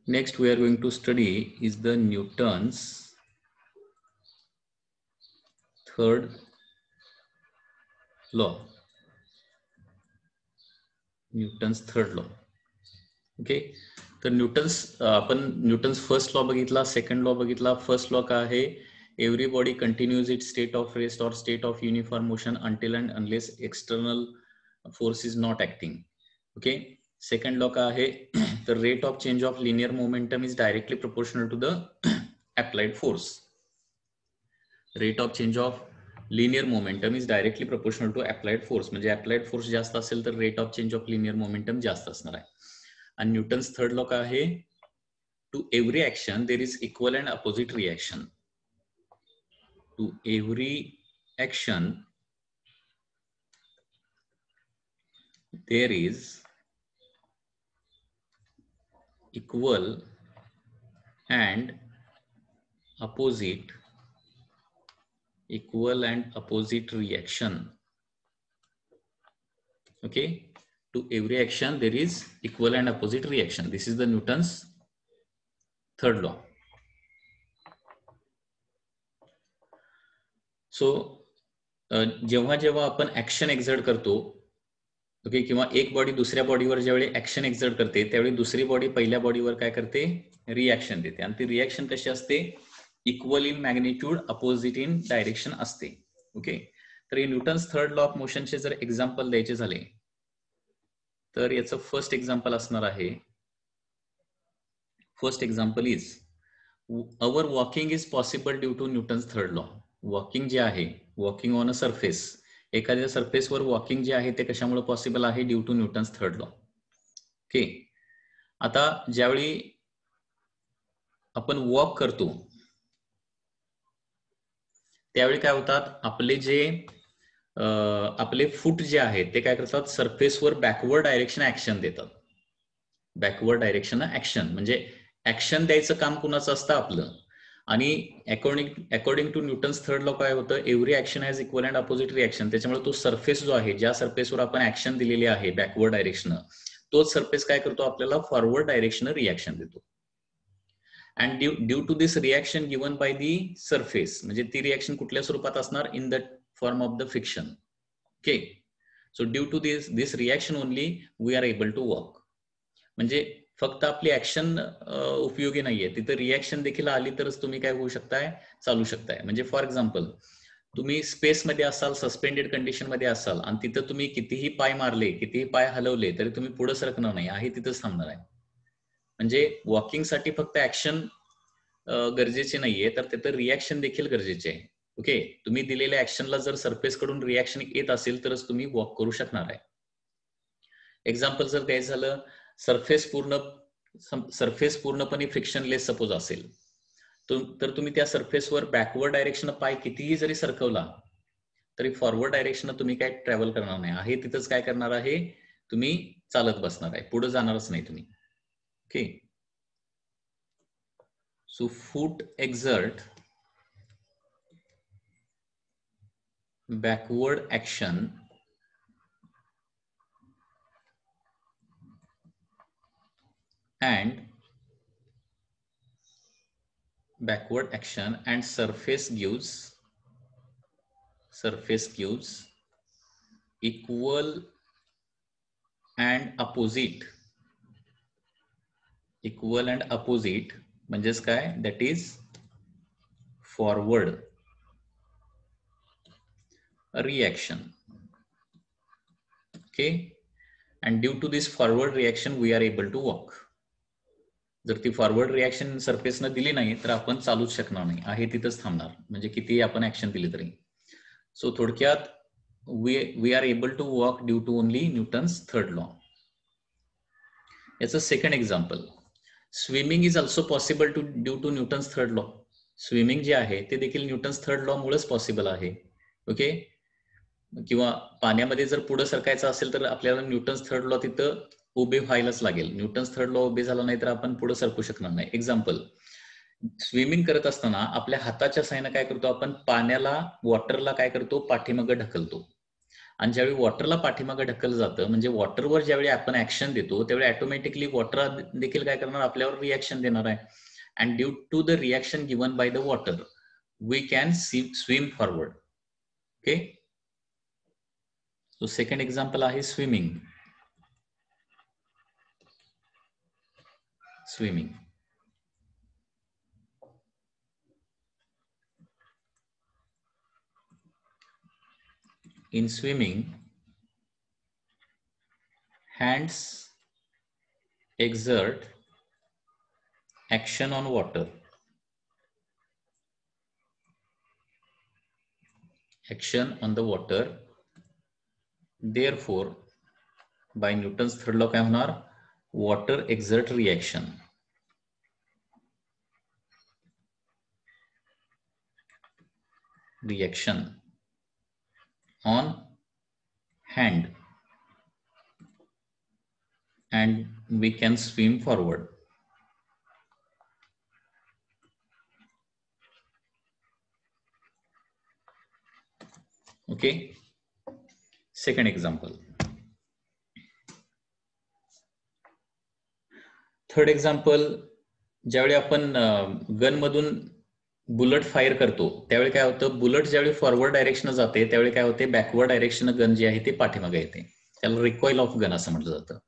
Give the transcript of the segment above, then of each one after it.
Next we are going to study is the Newton's third law. Newton's third law. Okay, तर Newton's first law बघितला, second law बघितला. First law काय आहे? Every body continues it state of rest और state of uniform motion until and unless external force is not acting. Okay, second law काय आहे? the rate of change of linear momentum is directly proportional to the applied force. Rate of change of linear momentum is directly proportional to applied force. म्हणजे applied force जास्त असेल तर rate of change of linear momentum जास्त असणार आहे. आणि Newton's third law काय आहे? To every action there is equal and opposite reaction. To every action there is equal and opposite reaction. Okay, to every action there is equal and opposite reaction. This is the Newton's third law. So जेव्हा जेव्हा आपण action exert करतो, okay, किंवा एक body दुसऱ्या बॉडीवर ज्यावेळी action exert करते त्यावेळी दुसरी बॉडी पहिल्या बॉडीवर काय करते? रिॲक्शन देते. आणि ती रिॲक्शन कशी असते? Equal in magnitude, opposite in direction असते. ओके, तर हे न्यूटन्स थर्ड लॉ ऑफ मोशनचे जर एक्झाम्पल द्यायचे झाले तर याचं फर्स्ट एक्झाम्पल असणार आहे. First example is our walking is possible due to Newton's third law. Walking जे आहे, वॉकिंग ऑन अ सरफेस, एखाद्या सरफेसवर वॉकिंग जे आहे ते कशामुळे पॉसिबल आहे? Due to Newton's third law. Okay, आता ज्यावेळी आपण वॉक करतो त्यावेळी काय होतात? आपले फूट जे आहेत ते काय करतात? सरफेसवर बॅकवर्ड डायरेक्शन ऍक्शन देतात. बॅकवर्ड डायरेक्शन ऍक्शन म्हणजे ऍक्शन द्यायचं काम कुणाचं असतं? आपलं. आणि according to Newton's third law काय होतं? Every action has equal and opposite reaction. त्याच्यामुळे तो सरफेस जो आहे, ज्या सरफेसवर आपण ऍक्शन दिलेली आहे बॅकवर्ड डायरेक्शन, तोच सरफेस काय करतो? आपल्याला फॉरवर्ड डायरेक्शन रिएक्शन देतो. And due to this reaction given by the surface, म्हणजे ती रिएक्शन कुठल्या स्वरूपात असणार? In the form of the friction. Okay, so due to this reaction only we are able to walk. म्हणजे फक्त आपली action उपयोगी नाहीये, तिथं रिएक्शन देखील आली तरच तुम्ही काय होऊ शकताय? चालू शकताय. म्हणजे फॉर एक्झाम्पल, तुम्ही स्पेसमध्ये असाल, सस्पेंडेड कंडिशन मध्ये असाल आणि तिथं तुम्ही कितीही पाय मारले, कितीही पाय हलवले तरी तुम्ही पुढे सरकणार नाही, आहे तिथंच थांबणार आहे. म्हणजे वॉकिंगसाठी फक्त ऍक्शन गरजेचे नाहीये, तर तिथं रिएक्शन देखील गरजेचे आहे. ओके, तुम्ही दिलेल्या ऍक्शनला जर सरफेस कडून रिएक्शन येत असेल तरच तुम्ही वॉक करू शकणार आहे. एक्झाम्पल जर द्यायचं झालं, सरफेस पूर्णपणे फ्रिक्शनलेस सपोज असेल तर तुम्ही त्या सरफेसवर बॅकवर्ड डायरेक्शन पाय कितीही जरी सरकवला तरी फॉरवर्ड डायरेक्शन तुम्ही काय ट्रॅव्हल करणार नाही, आहे तिथंच काय करणार आहे? तुम्ही चालत बसणार आहे, पुढे जाणारच नाही तुम्ही. Okay, so foot exert backward action and surface gives equal and opposite म्हणजेच काय? that is forward reaction. Okay, and due to this forward reaction we are able to walk. जर ती फॉरवर्ड रिएक्शन सरफेसनं दिली नाही तर आपण चालूच शकणार नाही, आहे तिथंच थांबणार, म्हणजे कितीही आपण ऍक्शन दिली तरी. सो थोडक्यात we are able to walk due to only Newton's third law. याचं second example, swimming is also possible due to Newton's third law. Swimming जे आहे ते देखील न्यूटन्स थर्ड लॉ मुळेच पॉसिबल आहे. ओके, किंवा पाण्यामध्ये जर पुढे सरकायचं असेल तर आपल्याला न्यूटन्स थर्ड लॉ तिथं उभे व्हायलाच लागेल. न्यूटन्स थर्ड लॉ उभे झाला नाही तर आपण पुढे सरकू शकणार नाही. एक्झाम्पल, स्विमिंग करत असताना आपल्या हाताच्या साहाय्याने काय करतो? आपण पाण्याला, वॉटरला काय करतो? पाठीमागे ढकलतो. आणि ज्यावेळी वॉटरला पाठीमागे ढकललं जातं, म्हणजे वॉटरवर ज्यावेळी आपण ऍक्शन देतो त्यावेळी ऑटोमॅटिकली वॉटर देखील काय करणार, आपल्यावर रिॲक्शन देणार आहे. And due to the reaction given by the water we can swim forward. Okay, so second example आहे swimming. Swimming. In swimming, hands exert action on water. Action on the water. Therefore, by Newton's third law काय होणार, water exert reaction. Reaction on hand and we can swim forward. Okay, second example. Third example, ज्यावेळी आपण gun मधून bullet fire करतो त्यावेळी काय होतं, bullet ज्यावेळी फॉरवर्ड डायरेक्शन जाते त्यावेळी काय होते, बॅकवर्ड डायरेक्शन गन जी आहे ते पाठीमागे येते. त्याला रिकॉइल ऑफ गन असं म्हटलं जातं.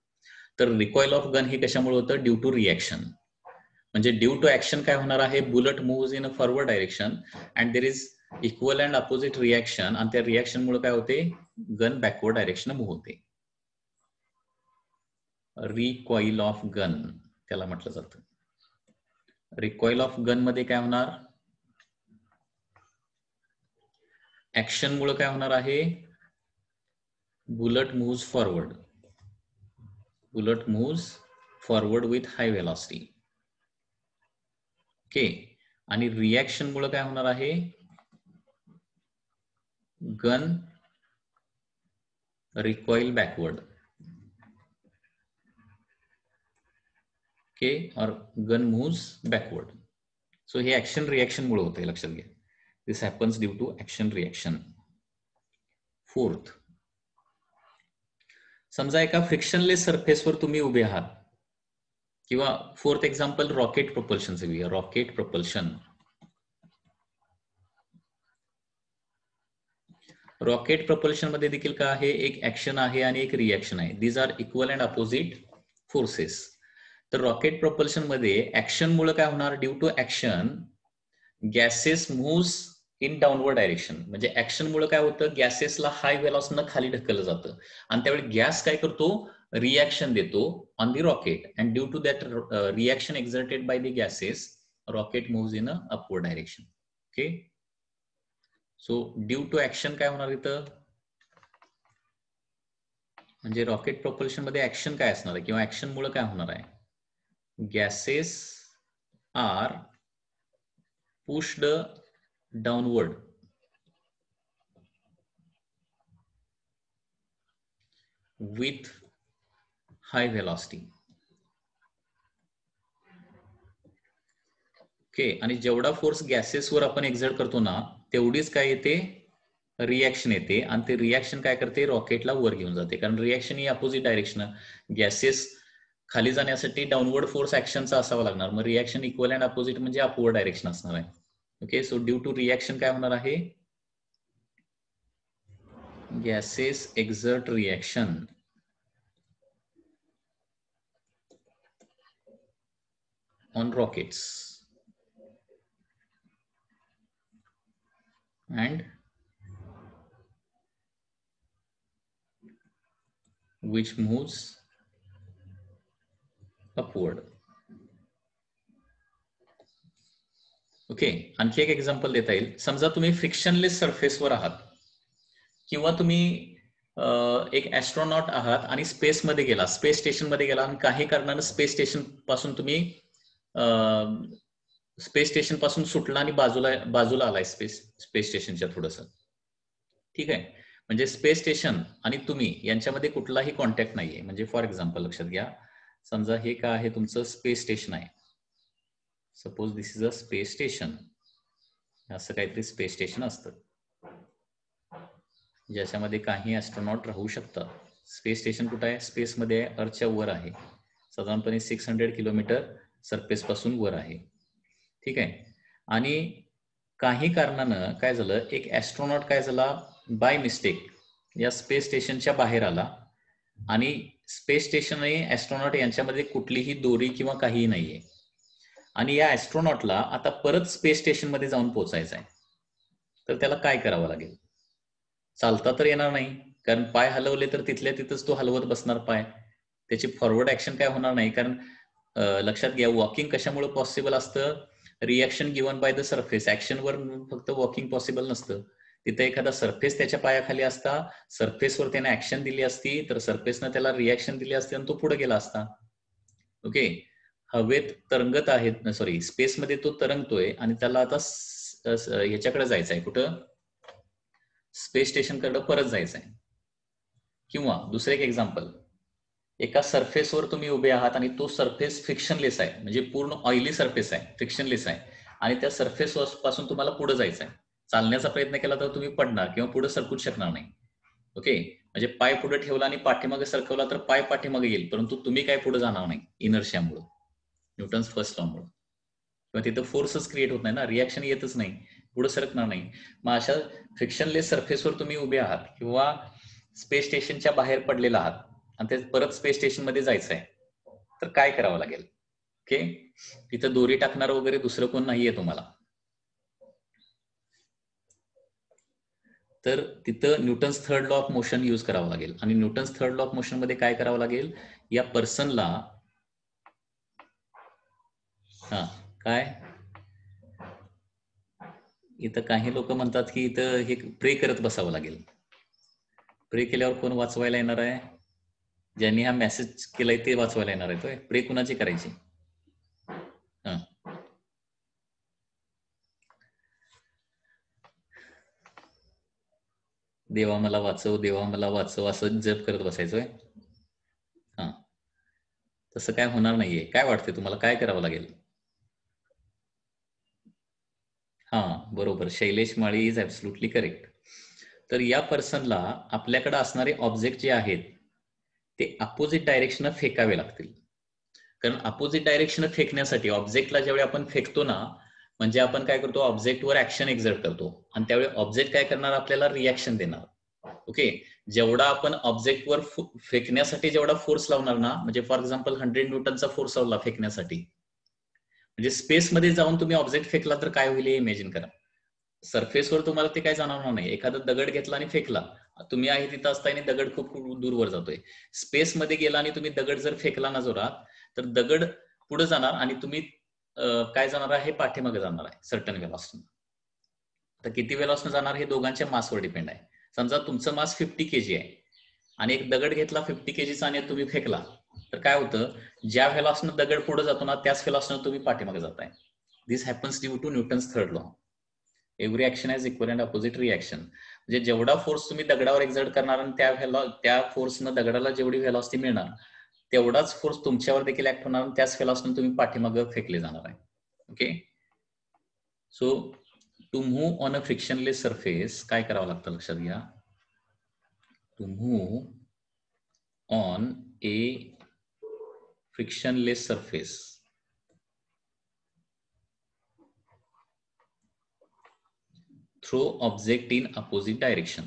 तर रिकॉइल ऑफ गन ही कशामुळे होतं, ड्यू टू रिॲक्शन. म्हणजे ड्यू टू ऍक्शन काय होणार आहे, bullet move in a forward direction and there is equal and opposite reaction, आणि त्या रिॲक्शन मुळे काय होते, गन बॅकवर्ड डायरेक्शन मूव्ह होते. रिकॉइल ऑफ गन त्याला म्हटलं जातं. रिकॉइल ऑफ गन मध्ये काय होणार, ऍक्शन मुळे काय होणार आहे, bullet moves forward. Bullet moves forward with high velocity. Okay, आणि रिॲक्शन मुळे काय होणार आहे, गन रिकॉइल बॅकवर्ड. ओके, और गन मूव्स बॅकवर्ड. सो हे ऍक्शन रिॲक्शन मुळे होते, लक्षात घ्या. This happens due to action reaction. Fourth, समजा एका फ्रिक्शनलेस सरफेसवर तुम्ही उभे आहात, किंवा फोर्थ एक्झाम्पल रॉकेट प्रपोल्शनचं घेऊया. Rocket propulsion. रॉकेट प्रपोल्शन मध्ये देखील काय आहे, एक ऍक्शन आहे आणि एक रिॲक्शन आहे. These are equal and opposite forces. तर रॉकेट प्रपोल्शन मध्ये ऍक्शन मुळे काय होणार, due to action gases moves in downward direction. म्हणजे ऍक्शन मुळे काय होतं, गॅसेसला हाय वेलॉसिटीनं खाली ढकललं जातं आणि त्यावेळी गॅस काय करतो, रिॲक्शन देतो on the rocket, and due to that reaction exerted by the gases rocket moves in a upward direction. Okay, so due to action काय होणार इथं, म्हणजे रॉकेट प्रपोल्शन मध्ये ऍक्शन काय असणार आहे, किंवा ऍक्शन मुळे काय होणार आहे, gases are pushed downward with high velocity. Okay, आणि जेवढा फोर्स गॅसेसवर आपण एक्झर्ट करतो ना तेवढीच काय येते, रिॲक्शन येते, आणि ते रिॲक्शन काय करते, रॉकेटला वर घेऊन जाते. कारण रिॲक्शन ही अपोजिट डायरेक्शन, गॅसेस खाली जाण्यासाठी डाऊनवर्ड फोर्स ऍक्शनचा असावा लागणार, मग रिॲक्शन इक्वल अँड अपोजिट म्हणजे अपवर्ड डायरेक्शन असणार आहे. Okay, so due to reaction काय होणार आहे, gases exert reaction on rockets and which moves upward. Okay, आणखी एक एक्झाम्पल देता येईल. समजा तुम्ही फ्रिक्शनलेस सरफेसवर आहात, किंवा तुम्ही एक ऍस्ट्रॉनॉट आहात आणि स्पेसमध्ये गेला, स्पेस स्टेशन मध्ये गेला, आणि काही कारणानं स्पेस स्टेशन पासून तुम्ही स्पेस स्टेशन पासून सुटला आणि बाजूला आलाय स्पेस स्टेशनच्या थोडस. ठीक आहे, म्हणजे स्पेस स्टेशन आणि तुम्ही यांच्यामध्ये कुठलाही कॉन्टॅक्ट नाहीये. म्हणजे फॉर एक्झाम्पल लक्षात घ्या, समजा हे काय आहे, तुमचं स्पेस स्टेशन आहे. Suppose this is a space station. असं काहीतरी स्पेस स्टेशन असतं. ज्याच्यामध्ये काही ॲस्ट्रॉनॉट राहू शकतात. स्पेस स्टेशन कुठं आहे? स्पेसमध्ये आहे, अर्थच्या वर आहे, साधारणपणे 600 किलोमीटर सरफेसपासून वर आहे. ठीक आहे. आणि काही कारणानं काय झालं, एक ॲस्ट्रॉनॉट काय झाला, बाय मिस्टेक या स्पेस स्टेशनच्या बाहेर आला आणि स्पेस स्टेशन आणि ॲस्ट्रॉनॉट यांच्यामध्ये कुठलीही दोरी किंवा काहीही नाहीये आणि या ॲस्ट्रॉनॉटला आता परत स्पेस स्टेशनमध्ये जाऊन पोहोचायचं आहे. तर त्याला काय करावं लागेल? चालता तर येणार नाही, कारण पाय हलवले तर तिथल्या तिथंच तो हलवत बसणार पाय. त्याची फॉरवर्ड ऍक्शन काय होणार नाही, कारण लक्षात घ्या वॉकिंग कशामुळे पॉसिबल असतं? Reaction given by the surface. ऍक्शनवर फक्त वॉकिंग पॉसिबल नसतं. तिथं एखादा सरफेस त्याच्या पायाखाली असता, सरफेसवर त्याने ऍक्शन दिली असती, तर सरफेसनं त्याला रिॲक्शन दिली असती आणि तो पुढे गेला असता. ओके. हवेत तरंगत आहेत, सॉरी स्पेसमध्ये तो तरंगतोय आणि त्याला आता ह्याच्याकडे जायचं आहे, कुठं? स्पेस स्टेशनकडे परत जायचं आहे. किंवा दुसरं एक एक्झाम्पल, एका सरफेसवर तुम्ही उभे आहात आणि तो सरफेस फ्रिक्शनलेस आहे, म्हणजे पूर्ण ऑइली सरफेस आहे, फ्रिक्शनलेस आहे आणि त्या सरफेस पासून तुम्हाला पुढे जायचं आहे. चालण्याचा प्रयत्न केला तर तुम्ही पडणार किंवा पुढे सरकूच शकणार नाही. ओके. म्हणजे पाय पुढे ठेवला आणि पाठीमागे सरकवला तर पाय पाठीमागे येईल, परंतु तुम्ही काय पुढे जाणार नाही इनर्शियामुळे, न्यूटन्स फर्स्ट लॉमुळे. किंवा तिथं फोर्सच क्रिएट होत नाही ना, रिॲक्शन येतच नाही, पुढे सरकणार नाही. मग अशा फ्रिक्शनलेस सरफेसवर तुम्ही उभे आहात किंवा स्पेस स्टेशनच्या बाहेर पडलेला आहात आणि ते परत स्पेस स्टेशन मध्ये जायचं आहे, तर काय करावं लागेल? ओके. तिथं दोरी टाकणार वगैरे दुसरं कोण नाहीये तुम्हाला, तर तिथं Newton's third law of motion use करावं लागेल. आणि Newton's third law of motion मध्ये काय करावं लागेल? या पर्सनला काय, इथं काही लोक म्हणतात की इथं हे प्रे करत बसावं लागेल. प्रे केल्यावर कोण वाचवायला येणार आहे? ज्यांनी हा मेसेज केलाय ते वाचवायला येणार आहे. प्रे कुणाची करायची? देवा मला वाचव, देवा मला वाचव असं जप करत बसायचोय. हा, तसं काय होणार नाहीये. काय वाटतंय तुम्हाला, काय करावं लागेल? हा बरोबर, शैलेश माळी इज ऍब्सोल्युटली करेक्ट. तर या पर्सनला आपल्याकडे असणारे ऑब्जेक्ट जे आहेत ते अपोजिट डायरेक्शन फेकावे लागतील. कारण अपोजिट डायरेक्शन फेकण्यासाठी ऑब्जेक्टला ज्यावेळी आपण फेकतो ना, म्हणजे आपण काय करतो, ऑब्जेक्टवर ऍक्शन एक्झर्ट करतो आणि त्यावेळी ऑब्जेक्ट काय करणार, आपल्याला रिॲक्शन देणार. ओके. जेवढा आपण ऑब्जेक्टवर फेकण्यासाठी जेवढा फोर्स लावणार ना, म्हणजे फॉर एक्झाम्पल 100 न्यूटनचा फोर्स लावला फेकण्यासाठी, म्हणजे स्पेसमध्ये जाऊन तुम्ही ऑब्जेक्ट फेकला तर काय होईल हे इमॅजिन करा. सरफेसवर तुम्हाला ते काय जाणवणार नाही. एखादा दगड घेतला आणि फेकला, तुम्ही आहे तिथं असताय आणि दगड खूप दूरवर जातोय. स्पेसमध्ये गेला आणि तुम्ही दगड जर फेकला ना जोरात, तर दगड पुढे जाणार आणि तुम्ही काय जाणार आहे, पाठीमागे जाणार आहे सर्टन वेलॉसिटी. तर किती वेलॉसिटी जाणार हे दोघांच्या मासवर डिपेंड आहे. समजा तुमचं मास 50 kg आहे आणि एक दगड घेतला 50 kgचा आणि तुम्ही फेकला, तर काय होतं, ज्या व्हेलॉसिटीनं दगड पुढे जातो ना त्याच व्हेलॉसिटीनं तुम्ही पाठीमागे जाताय. This happens due to Newton's third law. Every action has equal and opposite reaction. म्हणजे जेवढा फोर्स तुम्ही दगडावर एक्झर्ट करणार आणि त्या फोर्सनं दगडाला जेवढी व्हेलॉसिटी मिळणार, तेवढाच फोर्स तुमच्यावर देखील ऍक्ट होणार आणि त्याच व्हेलॉसिटीनं तुम्ही पाठीमागे फेकले जाणार आहे. Okay. So to move on a frictionless surface काय करावं लागतं, लक्षात घ्या. To move on a frictionless surface throw object in opposite direction.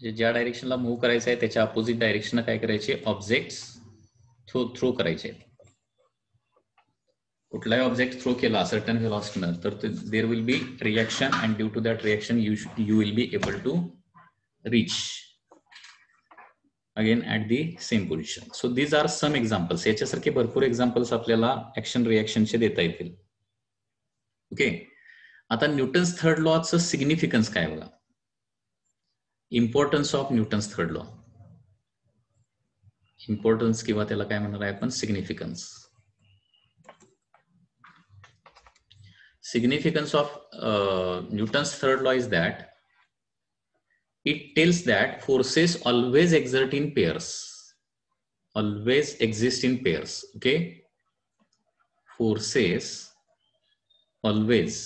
ज्या डायरेक्शनला मूव्ह करायचं आहे त्याच्या अपोजिट डायरेक्शन काय करायचे, ऑब्जेक्ट्स थ्रो करायचे. कुठलाही ऑब्जेक्ट थ्रो केला सर्टन व्हेलॉसिटीनं तर there will be reaction and due to that reaction you will be able to reach again at the same position. So these are some examples. याच्यासारखे भरपूर examples आपल्याला action रिॲक्शनचे देता येतील. ओके. आता Newton's third लॉचं significance काय बघा. Importance of Newton's third law. Importance किंवा त्याला काय म्हणणार आहे आपण, significance. Significance of Newton's third law is that it tells that forces always exert in pairs, always exist in pairs. Okay, forces always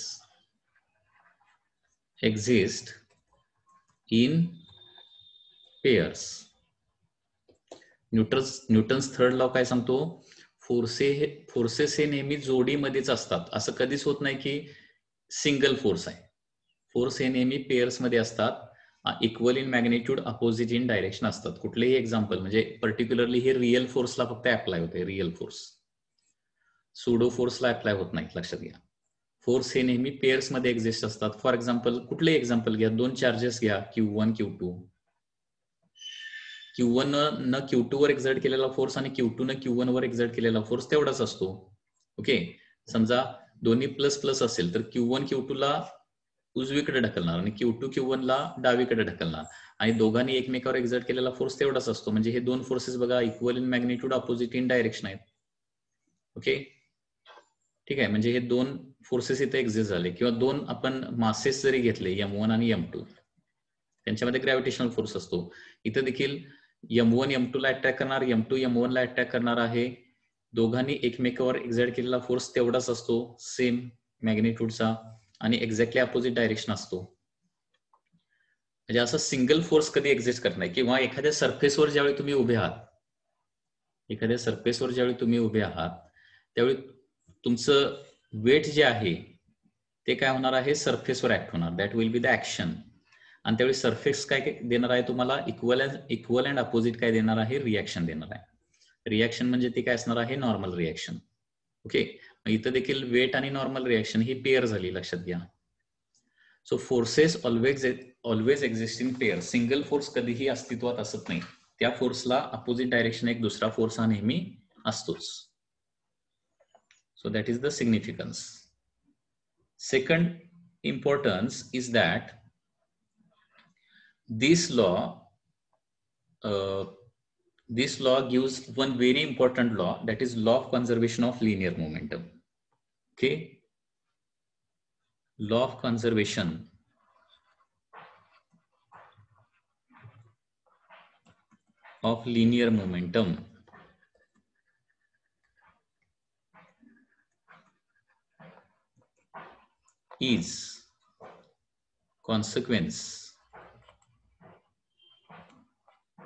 exist in pairs. Newton's third law काय सांगतो? Forces हे नेहमी जोडीमध्येच असतात. असं कधीच होत नाही की सिंगल फोर्स आहे. फोर्स हे नेहमी पेयर्स मध्ये असतात. Equal in magnitude, opposite in direction असतात. कुठलेही एक्झाम्पल म्हणजे पर्टिक्युलरली हे रिअल फोर्सला फक्त अप्लाय होते. रिअल फोर्स सुडो फोर्सला अप्लाय होत नाही, लक्षात घ्या. फोर्स हे नेहमी पेयर्स मध्ये एक्झिस्ट असतात. फॉर एक्झाम्पल कुठलेही एक्झाम्पल घ्या, दोन चार्जेस घ्या, Q1 Q2. Q1 न Q2 वर एक्झर्ट केलेला फोर्स आणि Q2 न Q1 वर एक्झर्ट केलेला फोर्स तेवढाच असतो. ओके, समजा दोन्ही प्लस प्लस असेल तर Q1 Q2 ला उजवीकडे ढकलणार आणि Q2 Q1 ला डावीकडे ढकलणार आणि दोघांनी एकमेकावर एक्झर्ट केलेला फोर्स तेवढाच असतो. म्हणजे हे दोन फोर्सेस बघा, equal in magnitude, opposite in direction आहेत. ओके, ठीक आहे. म्हणजे हे दोन फोर्सेस इथे एक्झिस्ट झाले. किंवा दोन आपण मासेस जरी घेतले, M1 आणि M2, त्यांच्यामध्ये ग्रॅव्हिटेशनल फोर्स असतो. इथं देखील M1 M2 ला अटॅक करणार, M2 M1 ला अटॅक करणार आहे. दोघांनी एकमेकावर एक्झर्ट केलेला फोर्स तेवढाच असतो, सेम मॅग्निट्यूडचा, आणि एक्झॅक्टली अपोजिट डायरेक्शन असतो. म्हणजे असं सिंगल फोर्स कधी एक्झिस्ट करत नाही. किंवा एखाद्या सरफेसवर ज्यावेळी तुम्ही उभे आहात, त्यावेळी तुमचं वेट जे आहे ते काय होणार आहे, सरफेसवर ऍक्ट होणार. That will be the action. आणि त्यावेळी सरफेस काय देणार आहे तुम्हाला, इक्वल अँड अपोजिट काय देणार आहे, रिॲक्शन देणार आहे. रिॲक्शन म्हणजे ते काय असणार आहे, नॉर्मल रिॲक्शन. ओके, इथं देखील वेट आणि नॉर्मल रिॲक्शन ही पेअर झाली, लक्षात घ्या. So forces always exist in pair. Single force कधीही अस्तित्वात असत नाही. त्या फोर्सला अपोजिट डायरेक्शन एक दुसरा फोर्स हा नेहमी असतोच. So that is the significance. Second importance is that this law gives one very important law, that is law of conservation of linear momentum. Okay, law of conservation of linear momentum is consequence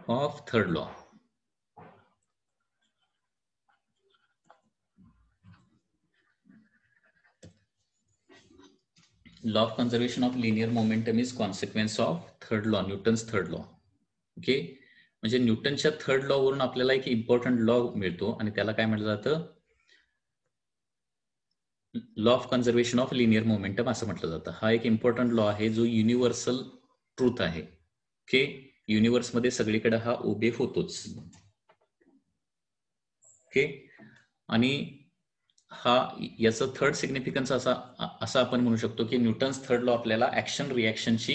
of third law. Law of conservation of linear momentum is consequence of third law, Newton's third law. Okay, म्हणजे न्यूटनच्या third law वरून आपल्याला एक important law मिळतो आणि त्याला काय म्हटलं जातं, law of conservation of linear momentum असं म्हटलं जातं. हा एक इम्पॉर्टंट लॉ आहे जो युनिव्हर्सल ट्रूथ आहे. ओके, युनिव्हर्स मध्ये सगळीकडे हा ओबे होतोच. ओके, आणि हा याचं थर्ड सिग्निफिकन्स असा आपण म्हणू शकतो की न्यूटन्स थर्ड लॉ आपल्याला ऍक्शन रिॲक्शनची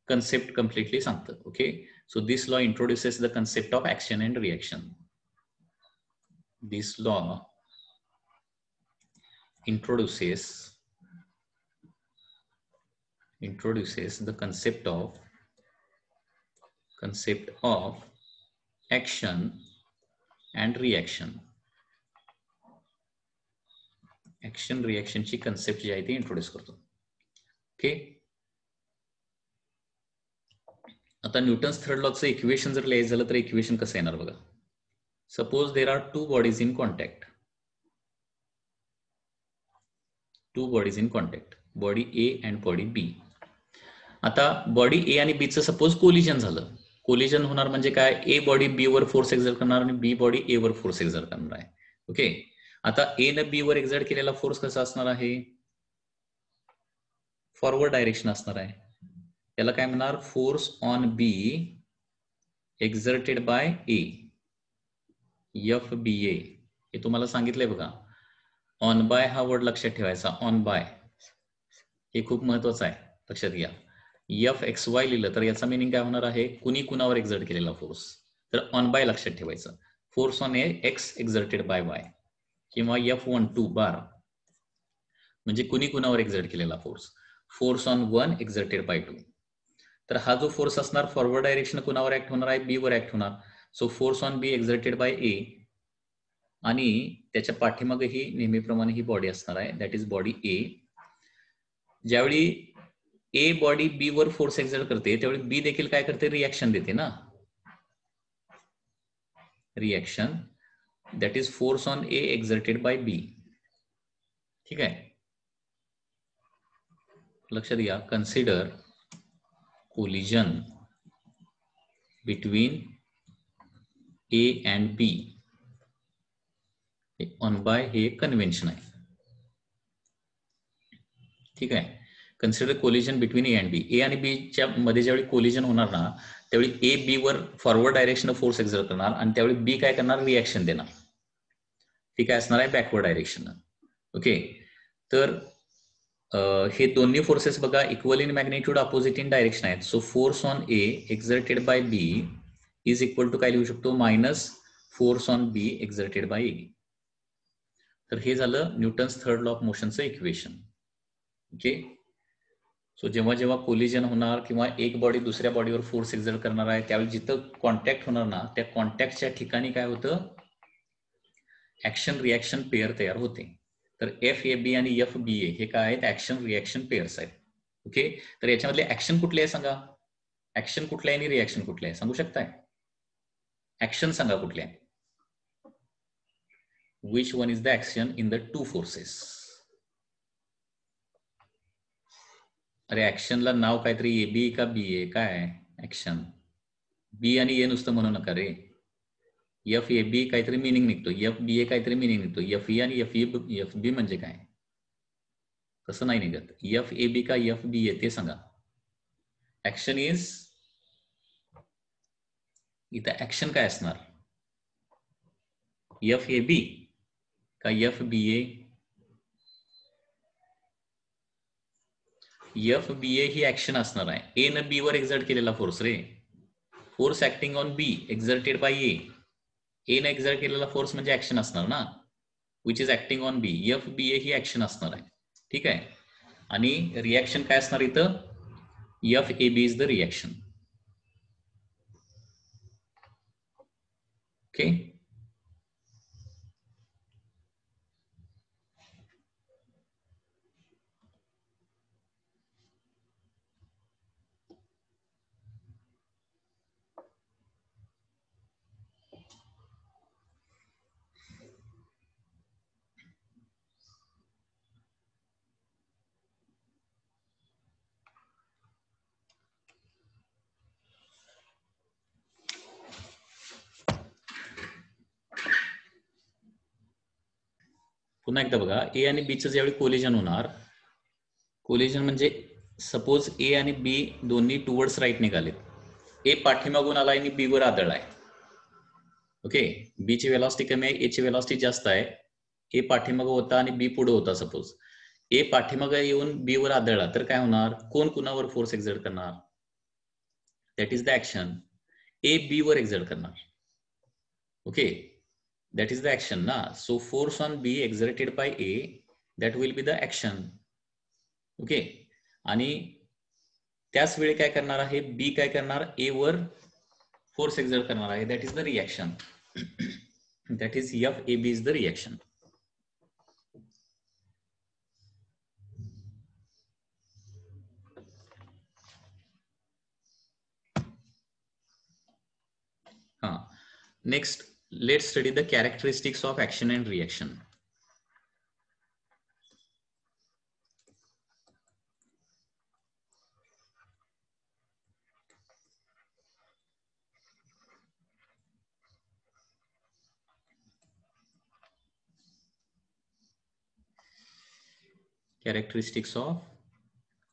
कन्सेप्ट कम्प्लिटली सांगतं. Okay, so this law introduces the concept of action and reaction. This law introduces the concept of action and reaction. Action reaction ची कन्सेप्ट जी आहे ती इंट्रोड्यूस करतो. ओके, आता Newton's third लॉचं equation जर लिहायचं झालं तर इक्वेशन कसं येणार बघा. Suppose there are two bodies in contact, body A and body B. आता बॉडी ए आणि बी चं सपोज कोलिजन झालं. कोलिजन होणार म्हणजे काय, ए बॉडी बी वर फोर्स एक्झर्ट करणार आणि बी बॉडी ए वर फोर्स एक्झर्ट करणार आहे. ओके, आता ए न बी वर एक्झर्ट केलेला फोर्स कसा असणार आहे, फॉरवर्ड डायरेक्शन असणार आहे. त्याला काय म्हणणार, force on B exerted by A, FBA. हे तुम्हाला सांगितलंय बघा. ऑन बाय हा वर्ड लक्षात ठेवायचा. ऑन बाय हे खूप महत्वाचं आहे, लक्षात घ्या. FXY लिहिलं तर याचा मिनिंग काय होणार आहे, कुणी कुणावर एक्झर्ट केलेला फोर्स. तर ऑन बाय लक्षात ठेवायचं. Force on X exerted by Y, किंवा F12 बार म्हणजे कुणी कुणावर एक्झर्ट केलेला force. Force on 1 exerted by 2. तर हा जो फोर्स असणार फॉरवर्ड डायरेक्शन कुणावर ऍक्ट होणार आहे, बी वर ऍक्ट होणार. So force on B exerted by A, आणि त्याच्या पाठीमागे ही नेहमीप्रमाणे ही बॉडी असणार आहे, दॅट इज बॉडी ए. ज्यावेळी ए बॉडी बी वर फोर्स एक्झर्ट करते त्यावेळी बी देखील काय करते, रिॲक्शन देते ना. Reaction that is force on A exerted by B. ठीक आहे, लक्षात घ्या. Consider collision between A and B on by, हे कन्व्हेन्शन आहे. ठीक आहे, consider collision between A and B. A आणि बी च्या मध्ये ज्यावेळी कोलिजन होणार ना त्यावेळी ए बी वर फॉरवर्ड डायरेक्शन फोर्स एक्झर्ट करणार आणि त्यावेळी बी काय करणार, रिॲक्शन देणार. ती काय असणार आहे, बॅकवर्ड डायरेक्शन. ओके, तर हे दोन्ही फोर्सेस बघा equal in magnitude, opposite in direction आहेत. So force on A exerted by B is equal to काय लिहू शकतो, minus force on B exerted by A. तर हे झालं न्यूटन्स थर्ड लॉ ऑफ मोशनचं इक्वेशन. ओके, सो जेव्हा जेव्हा कोलिजन होणार किंवा एक बॉडी दुसऱ्या बॉडीवर फोर्स एक्झर्ट करणार आहे त्यावेळी जिथं कॉन्टॅक्ट होणार ना त्या कॉन्टॅक्टच्या ठिकाणी काय होतं, ऍक्शन रिॲक्शन पेअर तयार होते. तर एफ ए बी आणि एफ बी ए हे काय आहेत, ऍक्शन रिॲक्शन पेअर्स आहेत. ओके, तर याच्यामधले ऍक्शन कुठले आहे सांगा, ऍक्शन कुठले आहे आणि रिॲक्शन कुठले आहे सांगू शकताय, ऍक्शन सांगा कुठले आहे. Which one is the action in the two forces. अरे ऍक्शनला नाव काहीतरी ए बी का बी ए, काय ऍक्शन, बी आणि ए नुसतं म्हणू नका रे. एफ ए बी काहीतरी मिनिंग निघतो, एफ बी ए काहीतरी मिनिंग निघतो. एफ ई आणि एफ बी म्हणजे काय, तसं नाही निघत. एफ ए बी का एफ बी ए ते सांगा. ऍक्शन इज, इथं ऍक्शन काय असणार, एफ ए बी का F B A. F B A ही ऍक्शन असणार आहे. ए न बी वर एक्झर्ट केलेला फोर्स रे, force acting on B exerted by A. A ने एक्झर्ट केलेला फोर्स म्हणजे ऍक्शन असणार ना, which is acting on B. F B A ही ऍक्शन असणार आहे. ठीक आहे, आणि रिॲक्शन काय असणार इथं, F A B is the reaction. Okay, पुन्हा एकदा बघा. ए आणि बीचं ज्यावेळी कोलिजन होणार, कोलिजन म्हणजे सपोज ए आणि बी दोन्ही टुवर्ड्स राईट निघाले, ए पाठीमागून आला आणि बी वर आदळलाय. ओके, बी ची वेलॉसिटी कमी आहे, ए ची वेलॉसिटी जास्त आहे. ए पाठीमागं होता आणि बी पुढे होता. सपोज ए पाठीमागं येऊन बी वर आदळला तर काय होणार, कोण कुणावर फोर्स एक्झर्ट करणार, that is the action. A B वर एक्झर्ट करणार. Okay, that is the action na. So force on B exerted by A, that will be the action. Okay, आणि त्याच वेळी काय करणार आहे, बी काय करणार, ए वर फोर्स एक्झर्ट करणार आहे, that is the reaction. that is F A B is the reaction. Next, let's study the characteristics of action and reaction. Characteristics of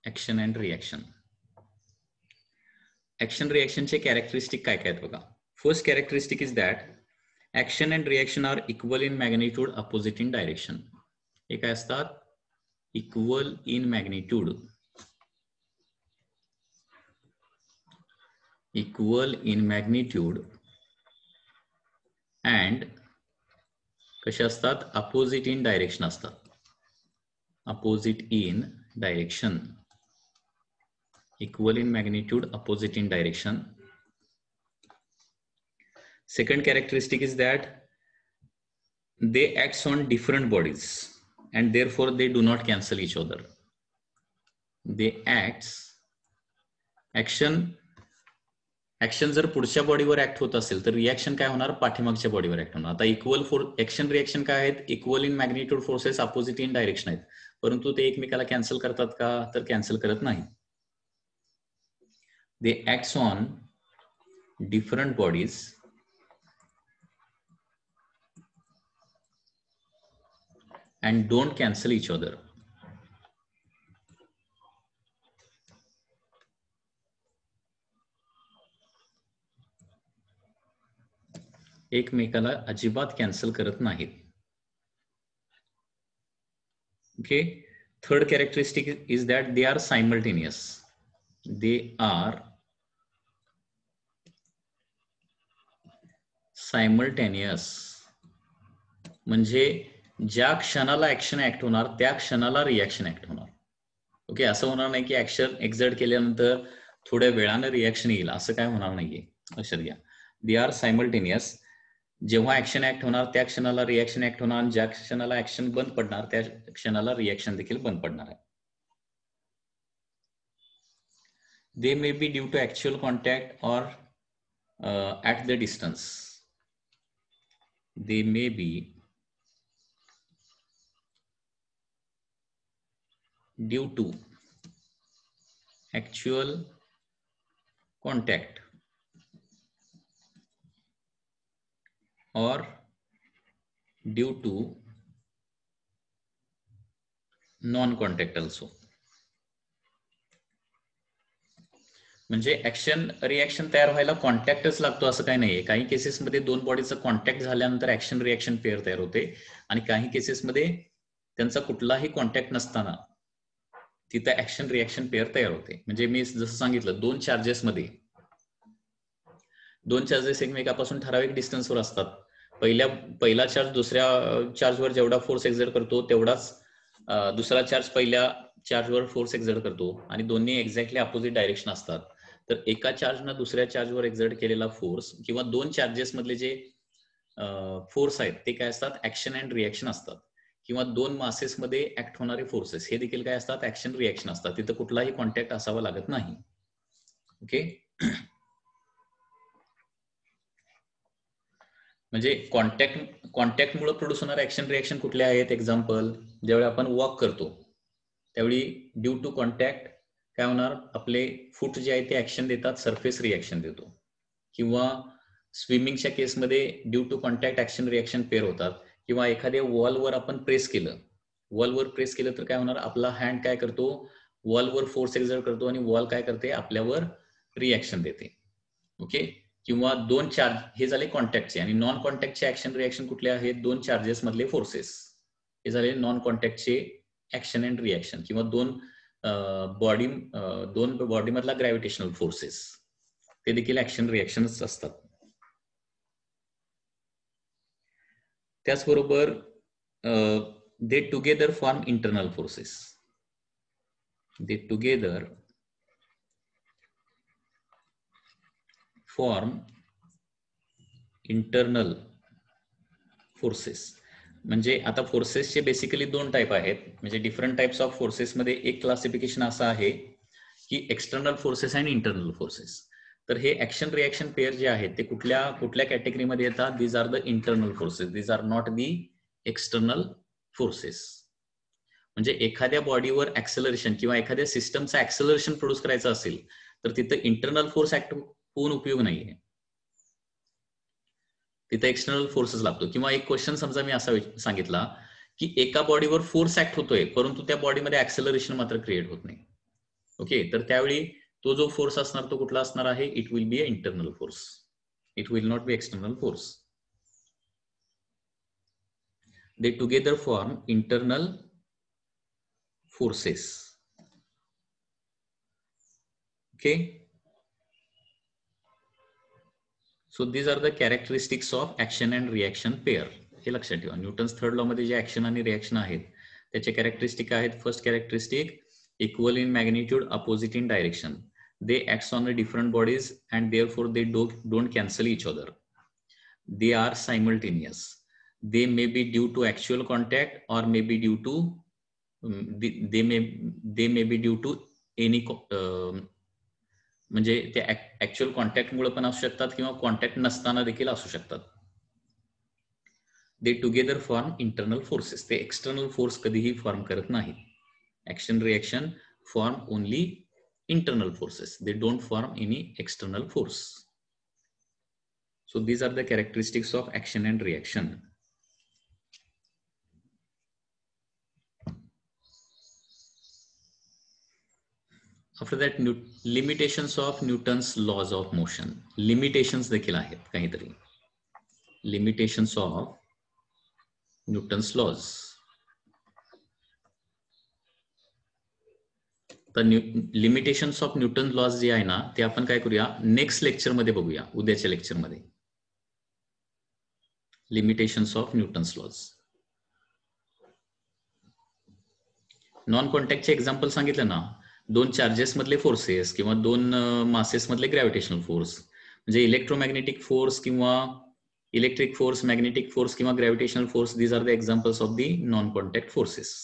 action and reaction. Action reaction चे characteristic काय काय आहेत बघा. First characteristic is that action and reaction are equal in magnitude, opposite in direction. हे काय असतात, equal in magnitude, equal in magnitude and कसे असतात, opposite in direction असतात. Opposite in direction, equal in magnitude, opposite in direction. Second characteristic is that they act on different bodies and therefore they do not cancel each other. They action जर पुढच्या बॉडीवर act होत असेल तर reaction काय होणार, पाठीमागच्या बॉडीवर act होणार. आता इक्वल ऍक्शन रिॲक्शन काय आहेत, equal in magnitude forces, opposite in direction आहेत, परंतु ते एकमेकाला कॅन्सल करतात का, तर कॅन्सल करत नाही. They acts on different bodies and don't cancel each other. एकमेकाला अजिबात कॅन्सल करत नाहीत. Okay. Third characteristic is that they are simultaneous. They are simultaneous म्हणजे ज्या क्षणाला ऍक्शन ऍक्ट होणार त्या क्षणाला रिॲक्शन ऍक्ट होणार. ओके. असं होणार नाही की ऍक्शन एक्झर्ट केल्यानंतर थोड्या वेळानं रिॲक्शन येईल, असं काय होणार नाहीये. लक्षात घ्या. They are simultaneous. जेव्हा ऍक्शन ऍक्ट होणार त्या क्षणाला रिॲक्शन ऍक्ट होणार, आणि ज्या क्षणाला ऍक्शन बंद पडणार त्या क्षणाला रिॲक्शन देखील बंद पडणार आहे. They may be due to actual contact or at the distance. They may be due to actual contact or due to non-contact also. म्हणजे ऍक्शन रिॲक्शन तयार व्हायला कॉन्टॅक्टच लागतो असं काही नाहीये. काही केसेसमध्ये दोन बॉडीचा कॉन्टॅक्ट झाल्यानंतर ऍक्शन रिॲक्शन पेअर तयार होते, आणि काही केसेसमध्ये त्यांचा कुठलाही कॉन्टॅक्ट नसताना तिथं ऍक्शन रिॲक्शन पेअर तयार होते. म्हणजे मी जसं सांगितलं, दोन चार्जेस एकमेकापासून ठराविक डिस्टन्सवर असतात. पहिला चार्ज दुसऱ्या चार्जवर जेवढा फोर्स एक्झर्ट करतो तेवढाच दुसरा चार्ज पहिल्या चार्जवर फोर्स एक्झर्ट करतो, आणि दोन्ही एक्झॅक्टली अपोजिट डायरेक्शन असतात. तर एका चार्जनं दुसऱ्या चार्जवर एक्झर्ट केलेला फोर्स किंवा दोन चार्जेस मधले जे फोर्स आहेत ते काय असतात, ऍक्शन अँड रिॲक्शन असतात. किंवा दोन मासेस मध्ये ऍक्ट होणारे फोर्सेस हे देखील काय असतात, ऍक्शन रिॲक्शन असतात. तिथं कुठलाही कॉन्टॅक्ट असावा लागत नाही. ओके. म्हणजे कॉन्टॅक्टमुळे प्रोड्यूस होणारे ऍक्शन रिॲक्शन कुठले आहेत? एक्झाम्पल, ज्यावेळी आपण वॉक करतो त्यावेळी ड्यू टू कॉन्टॅक्ट काय होणार, आपले फूट जे आहे ते ऍक्शन देतात, सरफेस रिॲक्शन देतो. किंवा स्विमिंगच्या केसमध्ये due to contact action reaction pair होतात. किंवा एखाद्या वॉलवर आपण प्रेस केलं तर काय होणार, आपला हँड काय करतो, वॉलवर फोर्स एक्झर्ट करतो, आणि वॉल काय करते, आपल्यावर रिॲक्शन देते. ओके. किंवा दोन चार्ज, हे झाले कॉन्टॅक्टचे. आणि नॉन कॉन्टॅक्टचे ऍक्शन रिॲक्शन कुठले आहेत, दोन चार्जेस मधले फोर्सेस, हे झाले नॉन कॉन्टॅक्टचे ऍक्शन अँड रिॲक्शन. किंवा दोन बॉडी मधला ग्रॅव्हिटेशनल फोर्सेस, ते देखील ऍक्शन रिॲक्शनच असतात. त्याचबरोबर दे टुगेदर फॉर्म इंटरनल फोर्सेस. दे टुगेदर फॉर्म इंटरनल फोर्सेस. म्हणजे आता फोर्सेसचे बेसिकली दोन टाईप आहेत. म्हणजे डिफरंट टाइप्स ऑफ फोर्सेसमध्ये एक क्लासिफिकेशन असं आहे की एक्सटर्नल फोर्सेस आणि इंटरनल फोर्सेस. तर हे ऍक्शन रिॲक्शन पेअर जे आहेत ते कुठल्या कॅटेगरीमध्ये येतात, these are the internal forces, these are not the external forces. म्हणजे एखाद्या बॉडीवर ऍक्सेलरेशन किंवा एखाद्या सिस्टमचं ऍक्सेलरेशन प्रोड्यूस करायचं असेल तर तिथं इंटरनल फोर्स ऍक्ट होऊन उपयोग नाहीये, तिथे एक्सटर्नल फोर्सेस लागतो. किंवा एक क्वेश्चन समजा मी असा सांगितला की एका बॉडीवर फोर्स ऍक्ट होतोय परंतु त्या बॉडीमध्ये ऍक्सेलरेशन मात्र क्रिएट होत नाही. ओके. तर त्यावेळी तो जो फोर्स असणार तो कुठला असणार आहे, it will be a internal force, it will not be external force. They together form internal forces. Okay. So these are the characteristics of action and reaction pair. हे लक्षात ठेवा. न्यूटन्स थर्ड लॉ मध्ये जे action आणि reaction आहेत त्याचे characteristic आहेत. First characteristic, equal in magnitude, opposite in direction. They acts on the different bodies and therefore they don't cancel each other. They are simultaneous. They may be due to actual contact or may be due to they may be due to any म्हणजे ते actual कॉन्टॅक्टमुळे पण असू शकतात किंवा contact नसताना देखील असू शकतात. दे टुगेदर फॉर्म इंटरनल फोर्सेस. ते एक्सटर्नल फोर्स कधीही फॉर्म करत नाहीत. Action reaction form only internal forces. They don't form any external force. So these are the characteristics of action and reaction. After that, limitations of Newton's laws of motion. Limitations देखील आहेत काहीतरी. Limitations of Newton's laws. तर limitations of Newton lodge जे आहे ना ते आपण काय करूया नेक्स्ट लेक्चर मध्ये बघूया, उद्याच्या लेक्चर मध्ये. Limitations of Newton's laws. Non कॉन्टॅक्टचे एक्झाम्पल सांगितलं ना, 2 चार्जेस मधले फोर्सेस किंवा 2 मासेस मधले ग्रॅव्हिटेशनल फोर्स, म्हणजे इलेक्ट्रोमॅग्नेटिक फोर्स किंवा इलेक्ट्रिक फोर्स, मॅग्नेटिक फोर्स किंवा gravitational force, these are the examples of the non contact forces.